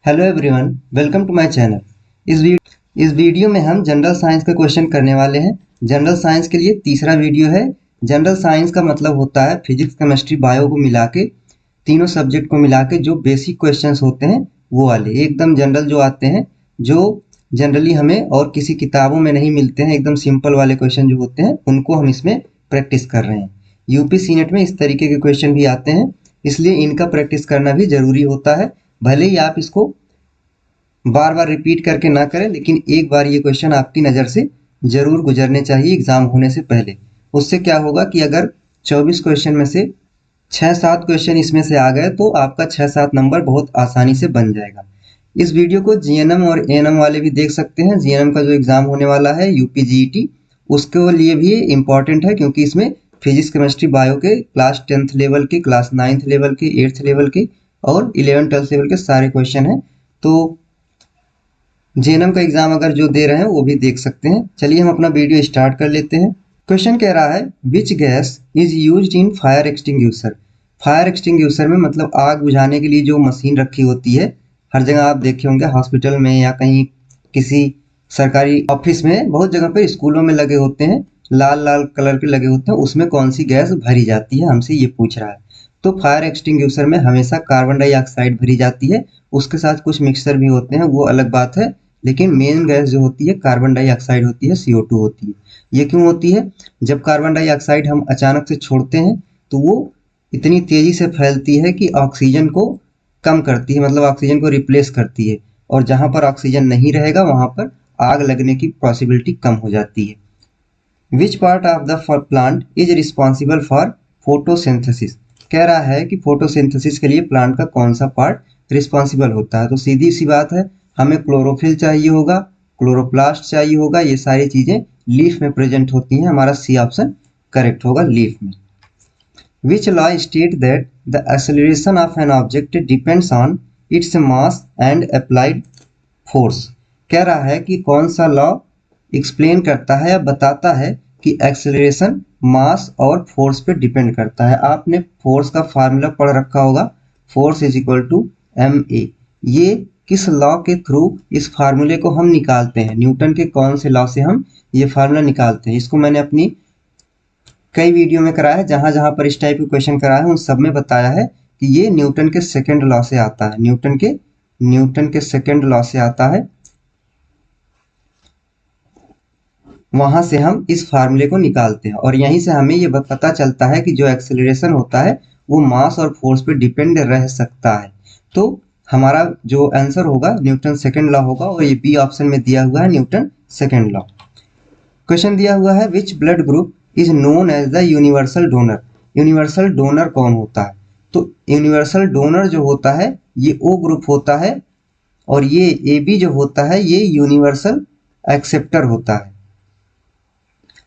Hello everyone, welcome to my channel. इस video में हम जनरल साइंस का क्वेश्चन करने वाले हैं। जनरल साइंस के लिए तीसरा वीडियो है। जनरल साइंस का मतलब होता है फिजिक्स, केमिस्ट्री, बायो को मिला के, तीनों सब्जेक्ट को मिला के जो बेसिक क्वेश्चंस होते हैं वो वाले, एकदम जनरल जो आते हैं, जो जनरली हमें और किसी किताबों में नहीं मिलते हैं, एकदम सिंपल वाले क्वेश्चन जो होते हैं उनको हम इसमें प्रैक्टिस कर रहे हैं। यूपी सीनेट में इस तरीके के क्वेश्चन भी आते हैं, इसलिए इनका प्रैक्टिस करना भी जरूरी होता है। भले ही आप इसको बार बार रिपीट करके ना करें, लेकिन एक बार ये क्वेश्चन आपकी नज़र से जरूर गुजरने चाहिए एग्जाम होने से पहले। उससे क्या होगा कि अगर 24 क्वेश्चन में से 6-7 क्वेश्चन इसमें से आ गए तो आपका 6-7 नंबर बहुत आसानी से बन जाएगा। इस वीडियो को जीएनएम और एएनएम वाले भी देख सकते हैं। जीएनएम का जो एग्जाम होने वाला है यूपी जीईटी, उसके लिए भी इम्पॉर्टेंट है, क्योंकि इसमें फिजिक्स, केमिस्ट्री, बायो के क्लास 10th लेवल के, क्लास 9th लेवल के, 8th लेवल के और 11th-12th लेवल के सारे क्वेश्चन हैं। तो जेएनएम का एग्जाम अगर जो दे रहे हैं वो भी देख सकते हैं। चलिए हम अपना वीडियो स्टार्ट कर लेते हैं। क्वेश्चन कह रहा है which gas is used in fire extinguisher. Fire extinguisher में मतलब आग बुझाने के लिए जो मशीन रखी होती है, हर जगह आप देखे होंगे, हॉस्पिटल में या कहीं किसी सरकारी ऑफिस में, बहुत जगह पे स्कूलों में लगे होते हैं, लाल लाल कलर के लगे होते हैं, उसमें कौन सी गैस भरी जाती है, हमसे ये पूछ रहा है। तो फायर एक्सटिंग्विशर में हमेशा कार्बन डाइऑक्साइड भरी जाती है, उसके साथ कुछ मिक्सर भी होते हैं, वो अलग बात है, लेकिन मेन गैस जो होती है कार्बन डाइऑक्साइड होती है, CO2 होती है। ये क्यों होती है? जब कार्बन डाइऑक्साइड हम अचानक से छोड़ते हैं तो वो इतनी तेजी से फैलती है कि ऑक्सीजन को कम करती है, मतलब ऑक्सीजन को रिप्लेस करती है, और जहां पर ऑक्सीजन नहीं रहेगा वहां पर आग लगने की पॉसिबिलिटी कम हो जाती है। Which part of the plant is responsible for photosynthesis. कह रहा है कि फोटोसिंथेसिस के लिए प्लांट का कौन सा पार्ट रिस्पॉन्सिबल होता है। तो सीधी सी बात है, हमें क्लोरोफिल चाहिए होगा, क्लोरोप्लास्ट चाहिए होगा, ये सारी चीजें लीफ में प्रेजेंट होती हैं। हमारा सी ऑप्शन करेक्ट होगा, लीफ में। Which law state that the acceleration of an object depends on its mass and applied force. कह रहा है कि कौन सा लॉ एक्सप्लेन करता है या बताता है कि एक्सेलरेशन मास और फोर्स पे डिपेंड करता है। आपने फोर्स का फार्मूला पढ़ रखा होगा, force is equal to ma। ये किस लॉ के थ्रू इस फार्मूले को हम निकालते हैं, न्यूटन के कौन से लॉ से हम ये फार्मूला निकालते हैं। इसको मैंने अपनी कई वीडियो में कराया है, जहां जहां पर इस टाइप के क्वेश्चन कराया है उन सब में बताया है कि ये न्यूटन के सेकेंड लॉ से आता है, न्यूटन के सेकेंड लॉ से आता है। वहां से हम इस फार्मूले को निकालते हैं और यहीं से हमें ये पता चलता है कि जो एक्सेलरेशन होता है वो मास और फोर्स पे डिपेंड रह सकता है। तो हमारा जो आंसर होगा न्यूटन सेकेंड लॉ होगा, और ये बी ऑप्शन में दिया हुआ है न्यूटन सेकेंड लॉ। क्वेश्चन दिया हुआ है which blood group is known as the universal donor. Universal donor कौन होता है? तो यूनिवर्सल डोनर जो होता है ये O ग्रुप होता है, और ये AB जो होता है ये यूनिवर्सल एक्सेप्टर होता है,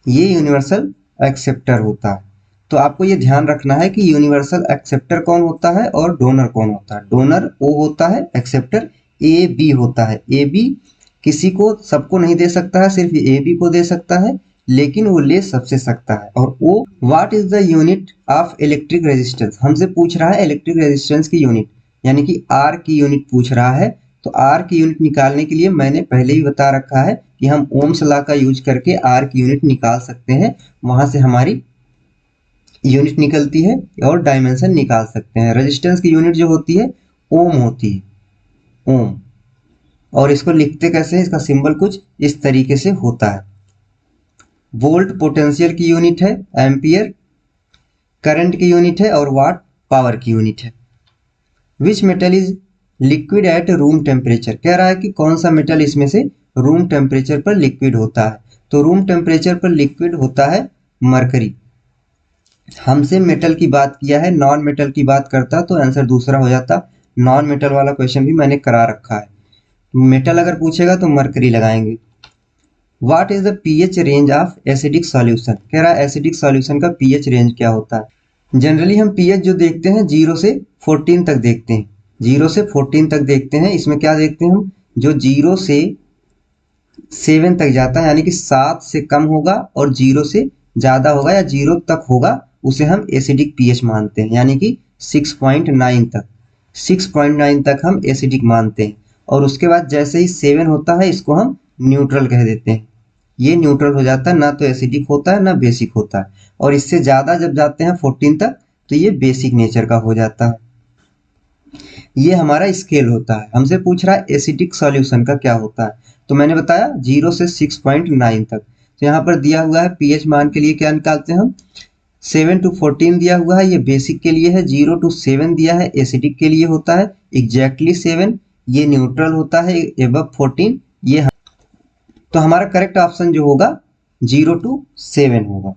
ये यूनिवर्सल एक्सेप्टर होता है। तो आपको ये ध्यान रखना है कि यूनिवर्सल एक्सेप्टर कौन होता है और डोनर कौन होता है। डोनर O होता है, एक्सेप्टर AB होता है। AB किसी को, सबको नहीं दे सकता है, सिर्फ AB को दे सकता है, लेकिन वो ले सबसे सकता है। और O what is the unit of electric resistance, हमसे पूछ रहा है इलेक्ट्रिक रेजिस्टेंस की यूनिट, यानी कि R की यूनिट पूछ रहा है। तो R की यूनिट निकालने के लिए मैंने पहले ही बता रखा है कि हम ओम्स लॉ का यूज करके R की यूनिट निकाल सकते हैं, वहां से हमारी यूनिट निकलती है और डायमेंशन निकाल सकते हैं। रेजिस्टेंस की यूनिट जो होती है ओम होती है, ओम। और इसको लिखते कैसे हैं, इसका सिंबल कुछ इस तरीके से होता है। वोल्ट पोटेंशियल की यूनिट है, एम्पियर करंट की यूनिट है, और वाट पावर की यूनिट है। Which metal is liquid at room temperature. कह रहा है कि कौन सा मेटल इसमें से रूम टेम्परेचर पर लिक्विड होता है। तो रूम टेम्परेचर पर लिक्विड होता है मरकरी। हमसे मेटल की बात किया है, नॉन मेटल की बात करता तो आंसर दूसरा हो जाता। नॉन मेटल वाला क्वेश्चन भी मैंने करा रखा है। मेटल अगर पूछेगा तो मरकरी लगाएंगे। What is the pH range of acidic solution. कह रहा है एसिडिक सॉल्यूशन का पीएच रेंज क्या होता है। जनरली हम पीएच जो देखते हैं 0 से 14 तक देखते हैं, 0 से 14 तक देखते हैं। इसमें क्या देखते हैं हम, जो 0 से 7 तक जाता है, यानी कि 7 से कम होगा, और 0 से ज्यादा होगा या 0 तक होगा, उसे हम एसिडिक पीएच मानते हैं, यानी कि 6.9 तक, 6.9 तक हम एसिडिक मानते हैं। और उसके बाद जैसे ही 7 होता है इसको हम न्यूट्रल कह देते हैं। ये न्यूट्रल हो जाता है, ना तो एसिडिक होता है ना बेसिक होता है। और इससे ज़्यादा जब जाते हैं 14 तक तो ये बेसिक नेचर का हो जाता है। ये हमारा स्केल होता है। हमसे पूछ रहा है एसिडिक सॉल्यूशन का क्या होता है, तो मैंने बताया 0 से 6.9 तक। तो यहाँ पर दिया हुआ है पीएच मान के लिए क्या निकालते हैं हम, 7 to 14 दिया हुआ है, ये बेसिक के लिए है। 0 to 7 दिया है, एसिडिक के लिए होता है एग्जैक्टली 7, ये न्यूट्रल होता है एबव 14 ये। तो हमारा करेक्ट ऑप्शन जो होगा 0 to 7 होगा।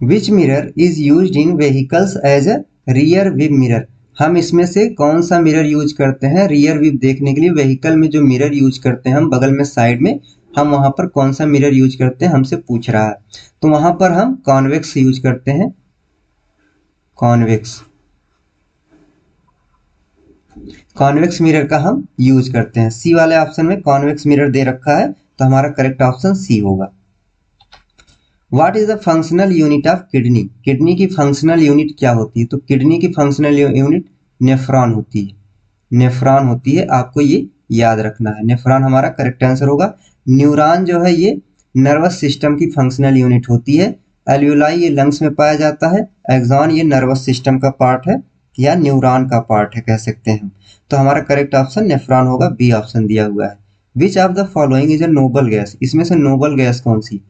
Which mirror is used in vehicles as a rear view mirror, हम इसमें से कौन सा मिरर यूज करते हैं रियर व्यू देखने के लिए। व्हीकल में जो मिरर यूज करते हैं हम बगल में साइड में, हम वहां पर कौन सा मिरर यूज करते हैं हमसे पूछ रहा है। तो वहां पर हम कॉन्वेक्स यूज करते हैं, कॉन्वेक्स, कॉन्वेक्स मिरर का हम यूज करते हैं। सी वाले ऑप्शन में कॉन्वेक्स मिरर दे रखा है, तो हमारा करेक्ट ऑप्शन सी होगा। What is the functional unit of kidney, kidney की फंक्शनल यूनिट क्या होती है, तो किडनी की फंक्शनल यूनिट नेफ्रॉन होती है, नेफ्रॉन होती है, आपको ये याद रखना है। नेफ्रॉन हमारा करेक्ट आंसर होगा। न्यूरॉन जो है ये नर्वस सिस्टम की फंक्शनल यूनिट होती है। एल्वियोलाई ये लंग्स में पाया जाता है। एक्सॉन ये नर्वस सिस्टम का पार्ट है या न्यूरॉन का पार्ट है कह सकते हैं। तो हमारा करेक्ट ऑप्शन नेफ्रॉन होगा, बी ऑप्शन दिया हुआ है। Which of the following is a noble gas, इसमें से नोबल गैस कौन सी।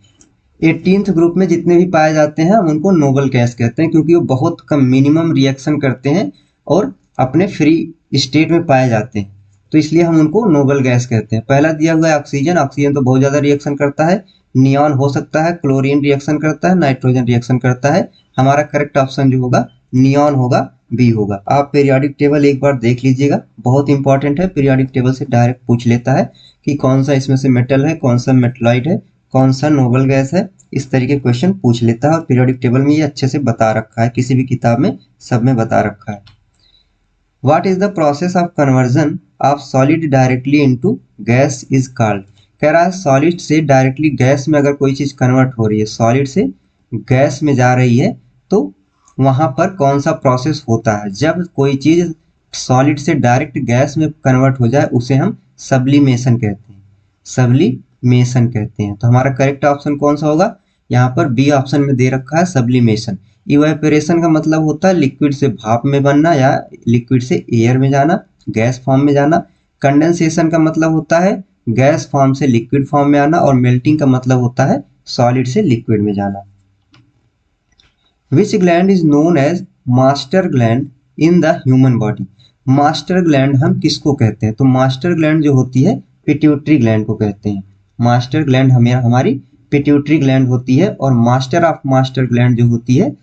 18th ग्रुप में जितने भी पाए जाते हैं हम उनको नोबल गैस कहते हैं, क्योंकि वो बहुत कम मिनिमम रिएक्शन करते हैं और अपने फ्री स्टेट में पाए जाते हैं, तो इसलिए हम उनको नोबल गैस कहते हैं। पहला दिया हुआ है ऑक्सीजन, ऑक्सीजन तो बहुत ज्यादा रिएक्शन करता है। नियॉन हो सकता है, क्लोरीन रिएक्शन करता है, नाइट्रोजन रिएक्शन करता है। हमारा करेक्ट ऑप्शन जो होगा नियॉन होगा, बी होगा। आप पीरियोडिक टेबल एक बार देख लीजिएगा, बहुत इंपॉर्टेंट है। पीरियोडिक टेबल से डायरेक्ट पूछ लेता है कि कौन सा इसमें से मेटल है, कौन सा मेटलॉइड है, कौन सा नोबल गैस है, इस तरीके क्वेश्चन पूछ लेता है। और पीरियोडिक टेबल में ये अच्छे से बता रखा है, किसी भी किताब में सब में बता रखा है। What is the process of conversion of solid directly into gas is called, कह रहा है सॉलिड से डायरेक्टली गैस में अगर कोई चीज कन्वर्ट हो रही है, सॉलिड से गैस में जा रही है, तो वहां पर कौन सा प्रोसेस होता है। जब कोई चीज सॉलिड से डायरेक्ट गैस में कन्वर्ट हो जाए उसे हम सब्लिमेशन कहते हैं, सब्लिमेशन कहते हैं। तो हमारा करेक्ट ऑप्शन कौन सा होगा, यहाँ पर बी ऑप्शन में दे रखा है सब्लिमेशन। इवेपोरेशन का मतलब होता है लिक्विड से भाप में बनना या लिक्विड से एयर में जाना, गैस फॉर्म में जाना। कंडेंसेशन का मतलब होता है गैस फॉर्म से लिक्विड फॉर्म में आना, और मेल्टिंग का मतलब होता है सॉलिड से लिक्विड में जाना। Which gland is known as master gland in the human body, master gland हम किसको कहते हैं, तो मास्टर ग्लैंड जो होती है पिट्यूटरी ग्लैंड को कहते हैं। मास्टर ग्लैंड हमारी पिट्यूटरी ग्लैंड होती है, और मास्टर ऑफ मास्टर ग्लैंड जो होती है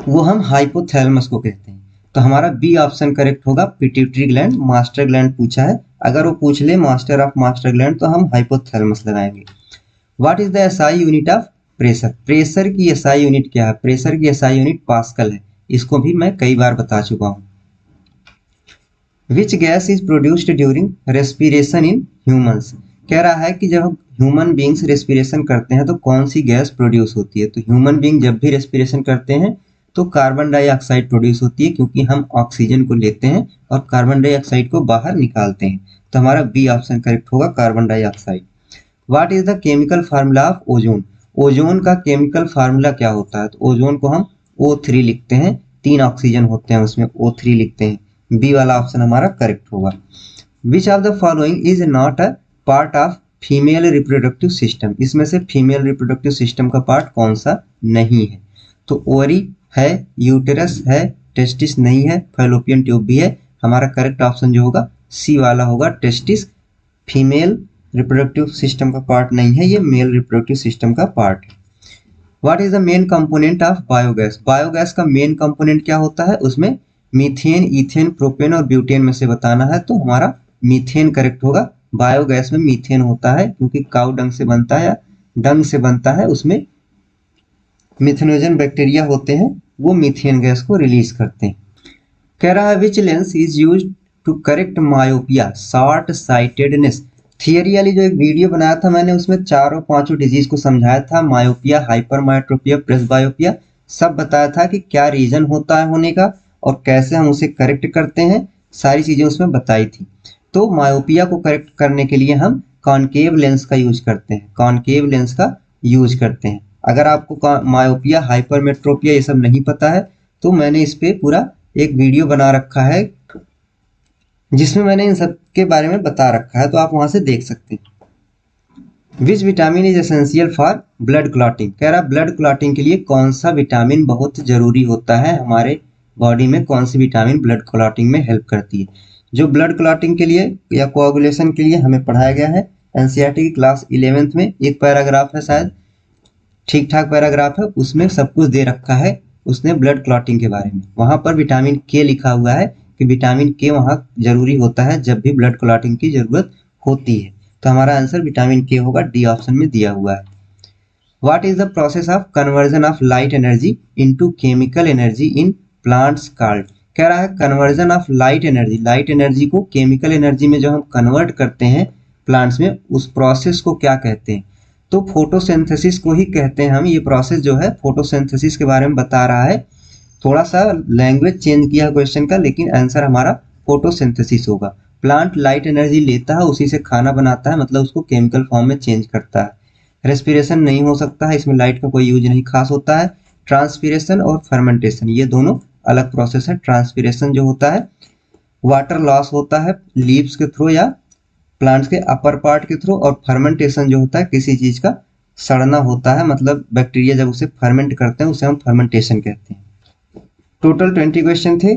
वो हम हाइपोथैलेमस को कहते हैं। तो हमारा बी ऑप्शन करेक्ट होगा, पिट्यूटरी ग्लैंड। मास्टर ग्लैंड पूछा है, अगर वो पूछ ले मास्टर ऑफ मास्टर ग्लैंड तो हम हाइपोथैलेमस लगाएंगे। What is the SI unit of pressure, pressure की एसआई यूनिट क्या है, प्रेशर की एसआई यूनिट पास्कल है, इसको भी मैं कई बार बता चुका हूं। Which gas is produced during respiration in humans, कह रहा है कि जब ह्यूमन बींग्स रेस्पिरेशन करते हैं तो कौन सी गैस प्रोड्यूस होती है। तो ह्यूमन बींग जब भी रेस्पिरेशन करते हैं तो कार्बन डाइऑक्साइड प्रोड्यूस होती है, क्योंकि हम ऑक्सीजन को लेते हैं और कार्बन डाइऑक्साइड को बाहर निकालते हैं। तो हमारा बी ऑप्शन करेक्ट होगा, carbon dioxide. What is the chemical formula of ozone, ozone का केमिकल फार्मूला क्या होता है, तो ओजोन को हम O3 लिखते हैं, 3 ऑक्सीजन होते हैं उसमें, O3 लिखते हैं। बी वाला ऑप्शन हमारा करेक्ट होगा। Which of the following is not a part of female reproductive system, इसमें से फीमेल रिप्रोडक्टिव सिस्टम का पार्ट कौन सा नहीं है, तो ओवरी है, यूटेरस है, टेस्टिस नहीं है, फैलोपियन ट्यूब भी है। हमारा करेक्ट ऑप्शन जो होगा सी वाला होगा, टेस्टिस फीमेल रिप्रोडक्टिव सिस्टम का पार्ट नहीं है, ये मेल रिप्रोडक्टिव सिस्टम का पार्ट है। What is the main component of biogas, biogas का मेन कंपोनेंट क्या होता है, उसमें मीथेन, इथेन, प्रोपेन और ब्यूटेन में से बताना है, तो हमारा मीथेन करेक्ट होगा। बायोगैस में मीथेन होता है क्योंकि काऊ डंग से बनता है या डंग से बनता है, उसमें मिथेनोजन बैक्टीरिया होते हैं, वो मीथेन गैस को रिलीज करते हैं। कह रहा है which lens is used to correct myopia short sightedness, theory वाली जो एक वीडियो बनाया था मैंने उसमें चारों पांचों डिजीज को समझाया था, मायोपिया, हाइपरमायोट्रोपिया, प्रेसबायोपिया, सब बताया था कि क्या रीजन होता है होने का और कैसे हम उसे करेक्ट करते हैं, सारी चीजें उसमें बताई थी। तो मायोपिया को करेक्ट करने के लिए हम कॉनकेव लेंस का यूज करते हैं, कॉनकेव लेंस का यूज करते हैं। अगर आपको मायोपिया, हाइपरमेट्रोपिया ये सब नहीं पता है तो मैंने इस पे पूरा एक वीडियो बना रखा है जिसमें मैंने इन सब के बारे में बता रखा है, तो आप वहां से देख सकते हैं। Which vitamin is essential for blood clotting, कह रहा ब्लड क्लॉटिंग के लिए कौन सा विटामिन बहुत जरूरी होता है, हमारे बॉडी में कौन सी विटामिन ब्लड क्लॉटिंग में हेल्प करती है। जो ब्लड क्लॉटिंग के लिए या कोआगुलेशन के लिए हमें पढ़ाया गया है एनसीईआरटी की क्लास 11th में, एक पैराग्राफ है शायद, ठीक ठाक पैराग्राफ है, उसमें सब कुछ दे रखा है उसने ब्लड क्लॉटिंग के बारे में। वहां पर विटामिन के लिखा हुआ है कि विटामिन के वहां जरूरी होता है जब भी ब्लड क्लॉटिंग की जरूरत होती है, तो हमारा आंसर विटामिन के होगा, डी ऑप्शन में दिया हुआ है। What is the process of conversion of light energy into chemical energy in plants called, कह रहा है conversion of light energy, light energy को केमिकल एनर्जी में जो हम कन्वर्ट करते हैं प्लांट्स में, उस प्रोसेस को क्या कहते हैं। तो फोटोसिंथेसिस को ही कहते हैं हम। ये प्रोसेस जो है फोटोसिंथेसिस के बारे में बता रहा है, थोड़ा सा लैंग्वेज चेंज किया क्वेश्चन का, लेकिन आंसर हमारा फोटोसिंथेसिस होगा। प्लांट लाइट एनर्जी लेता है, उसी से खाना बनाता है, मतलब उसको केमिकल फॉर्म में चेंज करता है। रेस्पिरेशन नहीं हो सकता है, इसमें लाइट का कोई यूज नहीं खास होता है। ट्रांसपिरेशन और फर्मेंटेशन ये दोनों अलग प्रोसेस है। ट्रांसपिरेशन जो होता है वाटर लॉस होता है लीव्स के थ्रू या प्लांट्स के अपर पार्ट के थ्रू, और फर्मेंटेशन जो होता है किसी चीज का सड़ना होता है, मतलब बैक्टीरिया जब उसे फर्मेंट करते हैं उसे हम फर्मेंटेशन कहते हैं। टोटल 20 क्वेश्चन थे,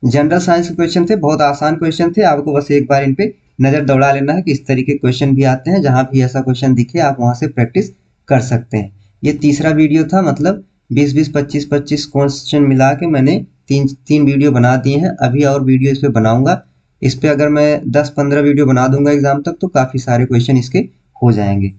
जनरल साइंस के क्वेश्चन थे, बहुत आसान क्वेश्चन थे। आपको बस एक बार इन पे नजर दौड़ा लेना है कि इस तरीके के क्वेश्चन भी आते हैं, जहां भी ऐसा क्वेश्चन दिखे आप वहां से प्रैक्टिस कर सकते हैं। ये तीसरा वीडियो था, मतलब 20-20, 25-25 क्वेश्चन मिला के मैंने तीन वीडियो बना दिए हैं। अभी और वीडियो इस पे बनाऊंगा, इस पे अगर मैं 10-15 वीडियो बना दूंगा एग्जाम तक तो काफी सारे क्वेश्चन इसके हो जाएंगे।